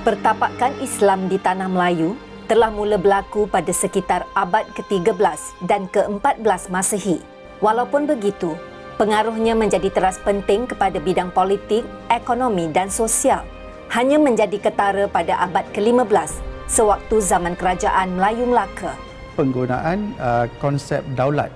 Pertapakan Islam di Tanah Melayu telah mula berlaku pada sekitar abad ke-13 dan ke-14 Masehi. Walaupun begitu, pengaruhnya menjadi teras penting kepada bidang politik, ekonomi dan sosial. Hanya menjadi ketara pada abad ke-15 sewaktu zaman kerajaan Melayu Melaka. Penggunaan konsep daulat.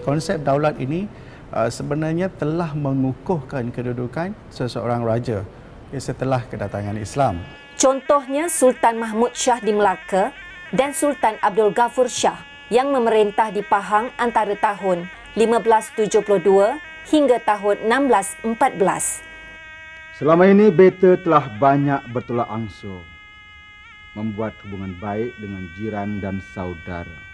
Konsep daulat ini sebenarnya telah mengukuhkan kedudukan seseorang raja setelah kedatangan Islam. Contohnya Sultan Mahmud Shah di Melaka dan Sultan Abdul Ghafur Shah yang memerintah di Pahang antara tahun 1572 hingga tahun 1614. Selama ini beta telah banyak bertolak ansur, membuat hubungan baik dengan jiran dan saudara.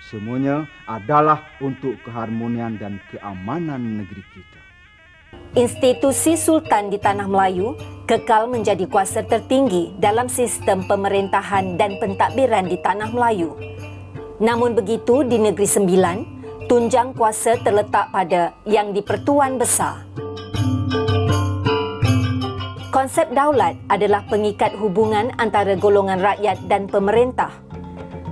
Semuanya adalah untuk keharmonian dan keamanan negeri kita. Institusi Sultan di Tanah Melayu kekal menjadi kuasa tertinggi dalam sistem pemerintahan dan pentadbiran di Tanah Melayu. Namun begitu, di Negeri Sembilan, tunjang kuasa terletak pada Yang di-Pertuan Besar. Konsep daulat adalah pengikat hubungan antara golongan rakyat dan pemerintah.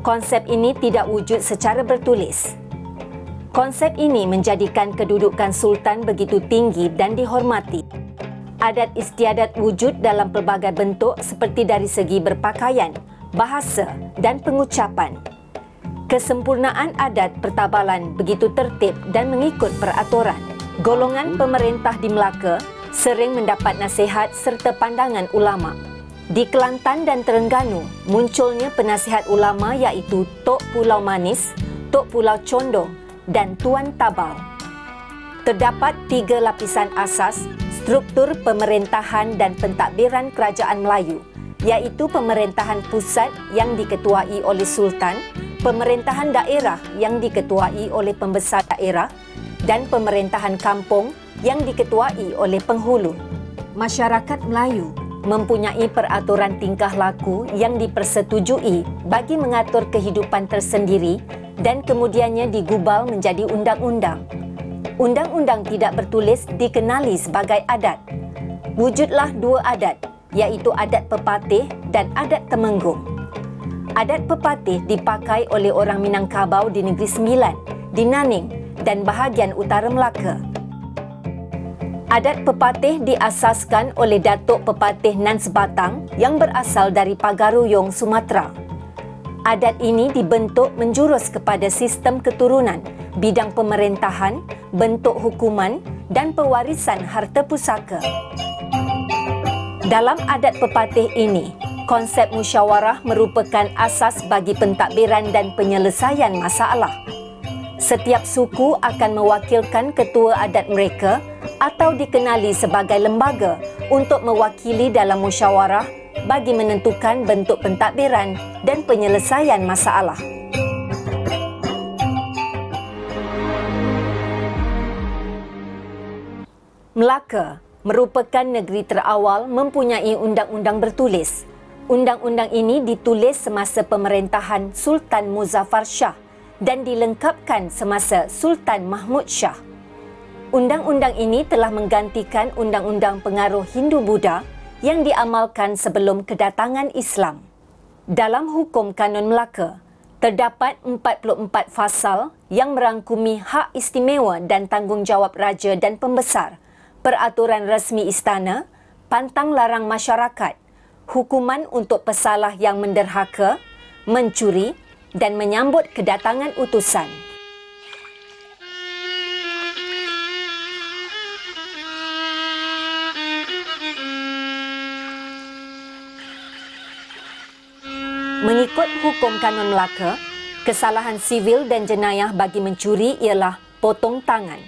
Konsep ini tidak wujud secara bertulis. Konsep ini menjadikan kedudukan sultan begitu tinggi dan dihormati. Adat istiadat wujud dalam pelbagai bentuk seperti dari segi berpakaian, bahasa dan pengucapan. Kesempurnaan adat pertabalan begitu tertib dan mengikut peraturan. Golongan pemerintah di Melaka sering mendapat nasihat serta pandangan ulama. Di Kelantan dan Terengganu, munculnya penasihat ulama iaitu Tok Pulau Manis, Tok Pulau Condong dan Tuan Tabal. Terdapat 3 lapisan asas struktur pemerintahan dan pentadbiran kerajaan Melayu, iaitu pemerintahan pusat yang diketuai oleh Sultan, pemerintahan daerah yang diketuai oleh pembesar daerah, dan pemerintahan kampung yang diketuai oleh penghulu. Masyarakat Melayu mempunyai peraturan tingkah laku yang dipersetujui bagi mengatur kehidupan tersendiri dan kemudiannya digubal menjadi undang-undang. Undang-undang tidak bertulis dikenali sebagai adat. Wujudlah 2 adat, iaitu adat pepatih dan adat temenggung. Adat pepatih dipakai oleh orang Minangkabau di Negeri Sembilan, di Naning dan bahagian utara Melaka. Adat pepatih diasaskan oleh Datuk Pepatih Nan Sebatang yang berasal dari Pagaruyung, Sumatera. Adat ini dibentuk menjurus kepada sistem keturunan, bidang pemerintahan, bentuk hukuman dan pewarisan harta pusaka. Dalam adat pepatih ini, konsep musyawarah merupakan asas bagi pentadbiran dan penyelesaian masalah. Setiap suku akan mewakilkan ketua adat mereka atau dikenali sebagai lembaga untuk mewakili dalam musyawarah bagi menentukan bentuk pentadbiran dan penyelesaian masalah. Melaka merupakan negeri terawal mempunyai undang-undang bertulis. Undang-undang ini ditulis semasa pemerintahan Sultan Muzaffar Shah dan dilengkapkan semasa Sultan Mahmud Shah. Undang-undang ini telah menggantikan undang-undang pengaruh Hindu-Buddha yang diamalkan sebelum kedatangan Islam. Dalam hukum kanun Melaka, terdapat 44 fasal yang merangkumi hak istimewa dan tanggungjawab raja dan pembesar, peraturan rasmi istana, pantang larang masyarakat, hukuman untuk pesalah yang menderhaka, mencuri dan menyambut kedatangan utusan. Mengikut hukum kanun Melaka, kesalahan sivil dan jenayah bagi mencuri ialah potong tangan.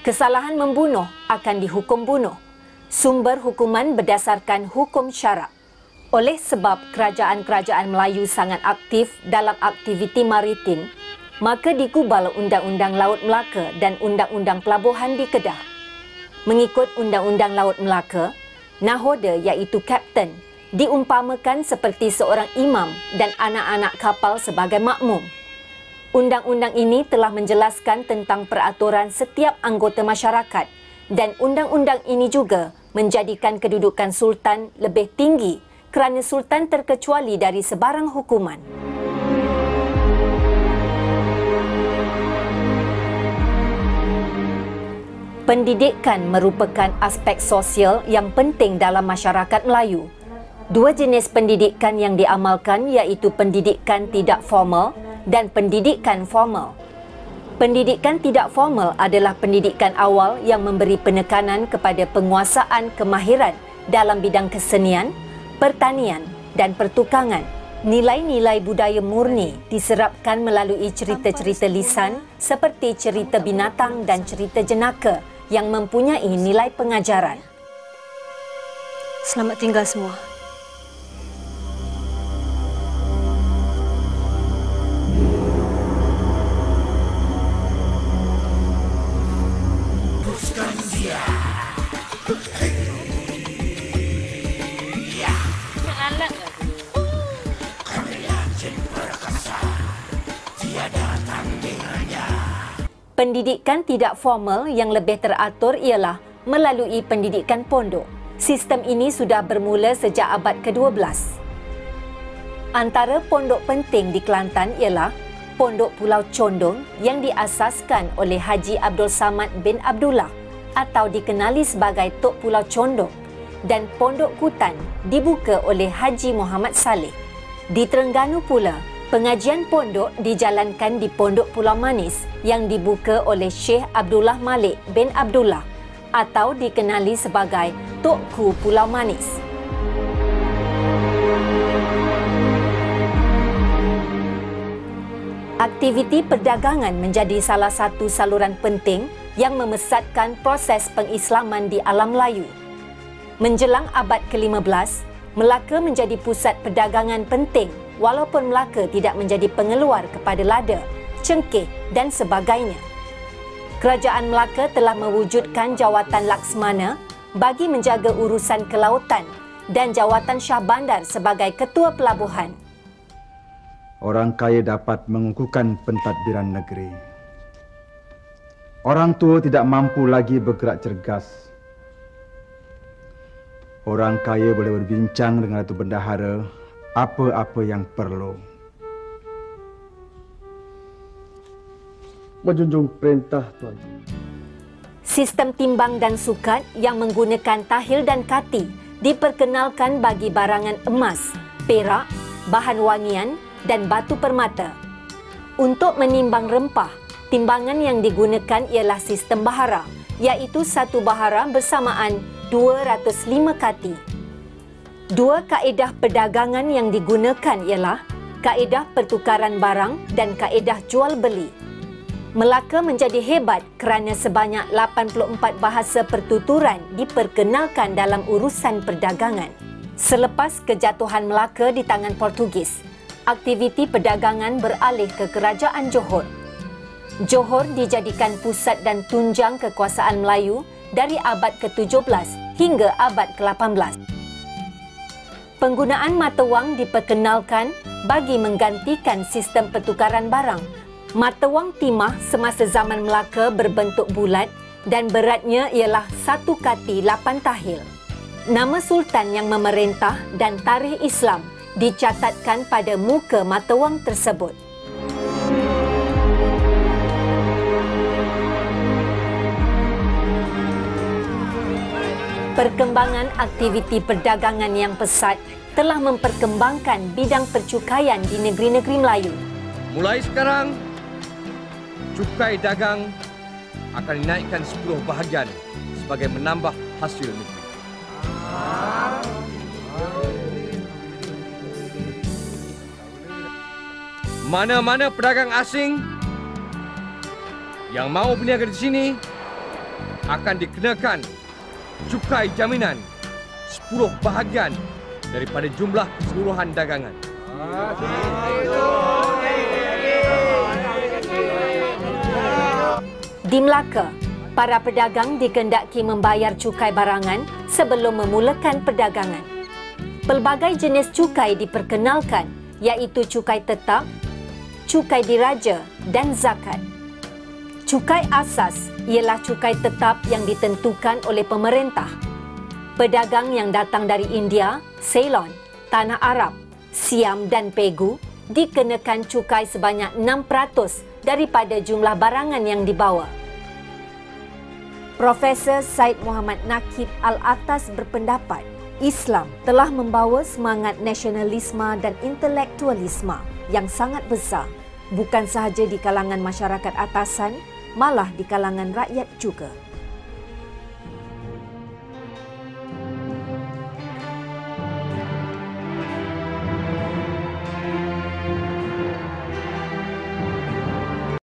Kesalahan membunuh akan dihukum bunuh. Sumber hukuman berdasarkan hukum syarak. Oleh sebab kerajaan-kerajaan Melayu sangat aktif dalam aktiviti maritim, maka digubal Undang-Undang Laut Melaka dan Undang-Undang Pelabuhan di Kedah. Mengikut Undang-Undang Laut Melaka, nahoda iaitu kapten diumpamakan seperti seorang imam dan anak-anak kapal sebagai makmum. Undang-undang ini telah menjelaskan tentang peraturan setiap anggota masyarakat dan undang-undang ini juga menjadikan kedudukan Sultan lebih tinggi kerana Sultan terkecuali dari sebarang hukuman. Pendidikan merupakan aspek sosial yang penting dalam masyarakat Melayu. Dua jenis pendidikan yang diamalkan iaitu pendidikan tidak formal dan pendidikan formal. Pendidikan tidak formal adalah pendidikan awal yang memberi penekanan kepada penguasaan kemahiran dalam bidang kesenian, pertanian dan pertukangan. Nilai-nilai budaya murni diserapkan melalui cerita-cerita lisan seperti cerita binatang dan cerita jenaka yang mempunyai nilai pengajaran. Selamat tinggal semua. Pendidikan tidak formal yang lebih teratur ialah melalui pendidikan pondok. Sistem ini sudah bermula sejak abad ke-12. Antara pondok penting di Kelantan ialah Pondok Pulau Condong yang diasaskan oleh Haji Abdul Samad bin Abdullah atau dikenali sebagai Tok Pulau Condong, dan Pondok Kutan dibuka oleh Haji Muhammad Saleh. Di Terengganu pula, pengajian pondok dijalankan di Pondok Pulau Manis yang dibuka oleh Syekh Abdullah Malik bin Abdullah atau dikenali sebagai Tokku Pulau Manis. Aktiviti perdagangan menjadi salah satu saluran penting yang memesatkan proses pengislaman di alam Melayu. Menjelang abad ke-15, Melaka menjadi pusat perdagangan penting walaupun Melaka tidak menjadi pengeluar kepada lada, cengkeh dan sebagainya. Kerajaan Melaka telah mewujudkan Jawatan Laksmana bagi menjaga urusan kelautan dan Jawatan Shah Bandar sebagai ketua pelabuhan. Orang kaya dapat mengukuhkan pentadbiran negeri. Orang tua tidak mampu lagi bergerak cergas. Orang kaya boleh berbincang dengan Datuk Bendahara apa-apa yang perlu. Menjunjung perintah Tuan. Sistem timbang dan sukat yang menggunakan tahil dan kati diperkenalkan bagi barangan emas, perak, bahan wangian dan batu permata. Untuk menimbang rempah, timbangan yang digunakan ialah sistem bahara, iaitu satu bahara bersamaan 205 kati. Dua kaedah perdagangan yang digunakan ialah kaedah pertukaran barang dan kaedah jual beli. Melaka menjadi hebat kerana sebanyak 84 bahasa pertuturan diperkenalkan dalam urusan perdagangan. Selepas kejatuhan Melaka di tangan Portugis, aktiviti perdagangan beralih ke Kerajaan Johor. Johor dijadikan pusat dan tunjang kekuasaan Melayu dari abad ke-17 hingga abad ke-18. Penggunaan mata wang diperkenalkan bagi menggantikan sistem pertukaran barang. Mata wang timah semasa zaman Melaka berbentuk bulat dan beratnya ialah 1 kati 8 tahil. Nama Sultan yang memerintah dan tarikh Islam dicatatkan pada muka mata wang tersebut. Perkembangan aktiviti perdagangan yang pesat telah memperkembangkan bidang percukaian di negeri-negeri Melayu. Mulai sekarang, cukai dagang akan dinaikkan 10 bahagian sebagai menambah hasil negeri. Mana-mana pedagang asing yang mahu berniaga di sini akan dikenakan cukai jaminan 10 bahagian daripada jumlah keseluruhan dagangan. Di Melaka, para pedagang dikehendaki membayar cukai barangan sebelum memulakan perdagangan. Pelbagai jenis cukai diperkenalkan, iaitu cukai tetap, cukai diraja dan zakat. Cukai asas ialah cukai tetap yang ditentukan oleh pemerintah. Pedagang yang datang dari India, Ceylon, Tanah Arab, Siam dan Pegu dikenakan cukai sebanyak 6% daripada jumlah barangan yang dibawa. Profesor Said Muhammad Nakib Al-Atas berpendapat Islam telah membawa semangat nasionalisme dan intelektualisme yang sangat besar, bukan sahaja di kalangan masyarakat atasan, malah di kalangan rakyat juga.